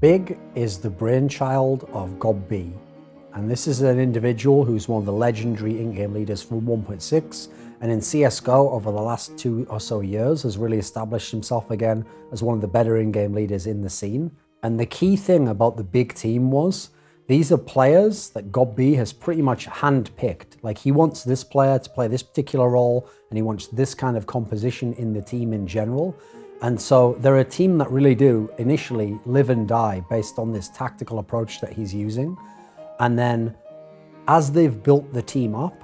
Big is the brainchild of God B, and this is an individual who's one of the legendary in-game leaders for 1.6, and in CSGO over the last 2 or so years has really established himself again as one of the better in-game leaders in the scene. And the key thing about the Big team was, these are players that God B has pretty much handpicked. Like, he wants this player to play this particular role, and he wants this kind of composition in the team in general. And so they're a team that really do initially live and die based on this tactical approach that he's using. And then as they've built the team up,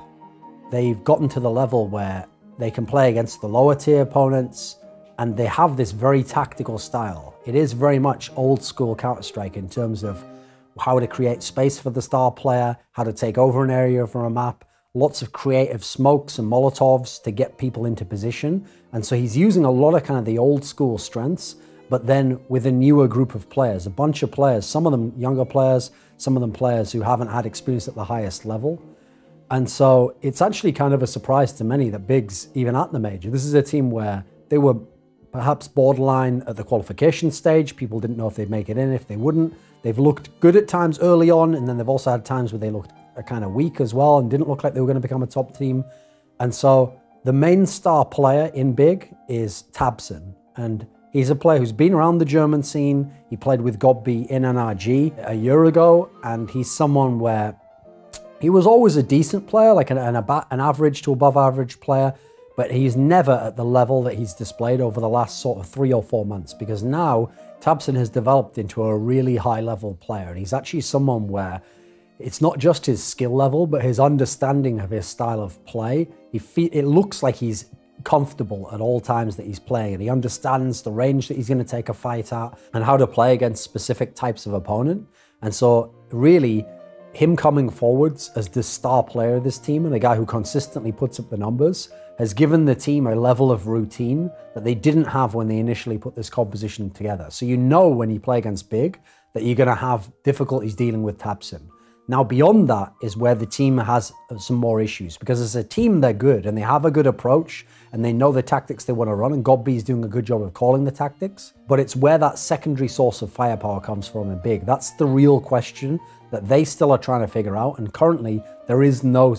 they've gotten to the level where they can play against the lower tier opponents, and they have this very tactical style. It is very much old school Counter-Strike in terms of how to create space for the star player, how to take over an area from a map, lots of creative smokes and Molotovs to get people into position. And so he's using a lot of kind of the old school strengths, but then with a newer group of players, a bunch of players, some of them younger players, some of them players who haven't had experience at the highest level. And so it's actually kind of a surprise to many that Big's even at the major. This is a team where they were perhaps borderline at the qualification stage. People didn't know if they'd make it in, if they wouldn't. They've looked good at times early on, and then they've also had times where they looked kind of weak as well and didn't look like they were going to become a top team. And so the main star player in Big is Tabson, and he's a player who's been around the German scene. He played with God B in NRG a year ago, and he's someone where he was always a decent player, like an average to above average player, but he's never at the level that he's displayed over the last sort of 3 or 4 months, because now Tabson has developed into a really high level player, and he's actually someone where it's not just his skill level, but his understanding of his style of play. It looks like he's comfortable at all times that he's playing, and he understands the range that he's going to take a fight at and how to play against specific types of opponent. And so really, him coming forwards as the star player of this team and a guy who consistently puts up the numbers has given the team a level of routine that they didn't have when they initially put this composition together. So you know when you play against Big that you're going to have difficulties dealing with Tabson. Now beyond that is where the team has some more issues, because as a team they're good and they have a good approach and they know the tactics they want to run, and God B is doing a good job of calling the tactics, but it's where that secondary source of firepower comes from in Big. That's the real question that they still are trying to figure out, and currently there is no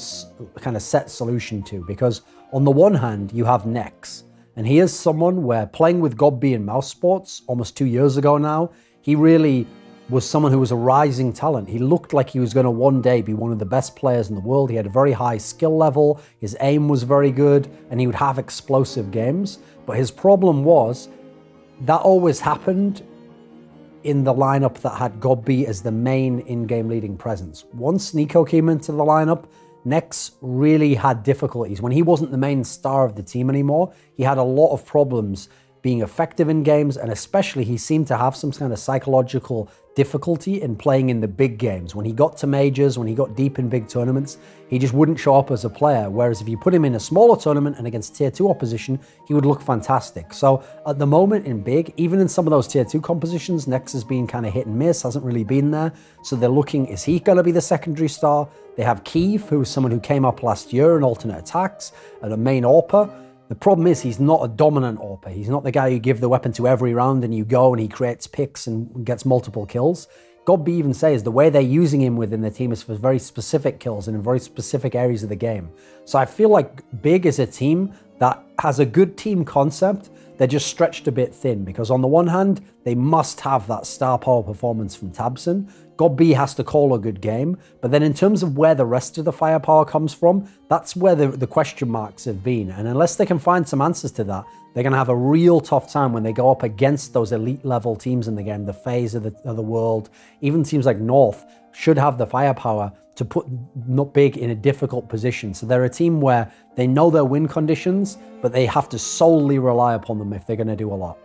kind of set solution to, because on the one hand you have Nex, and he is someone where playing with God B in Mouse Sports almost 2 years ago now, he really was someone who was a rising talent. He looked like he was going to one day be one of the best players in the world. He had a very high skill level, his aim was very good, and he would have explosive games. But his problem was that always happened in the lineup that had God B as the main in-game leading presence. Once Nico came into the lineup, Nex really had difficulties. When he wasn't the main star of the team anymore, he had a lot of problems being effective in games, and especially he seemed to have some kind of psychological difficulty in playing in the big games. When he got to majors, when he got deep in big tournaments, he just wouldn't show up as a player, whereas if you put him in a smaller tournament and against tier 2 opposition, he would look fantastic. So at the moment in Big, even in some of those tier 2 compositions, Nex has been kind of hit and miss, hasn't really been there. So they're looking, is he going to be the secondary star? They have Keith, who's someone who came up last year in alternate attacks and a main AWPer. The problem is he's not a dominant AWPer. He's not the guy you give the weapon to every round and you go and he creates picks and gets multiple kills. God B even says the way they're using him within the team is for very specific kills and in very specific areas of the game. So I feel like Big is a team that has a good team concept. They're just stretched a bit thin, because on the one hand, they must have that star power performance from Tabson. God B has to call a good game, but then in terms of where the rest of the firepower comes from, that's where the question marks have been. And unless they can find some answers to that, they're going to have a real tough time when they go up against those elite level teams in the game, the FaZe of the world. Even teams like North should have the firepower to put Big in a difficult position. So they're a team where they know their win conditions, but they have to solely rely upon them if they're going to do a lot.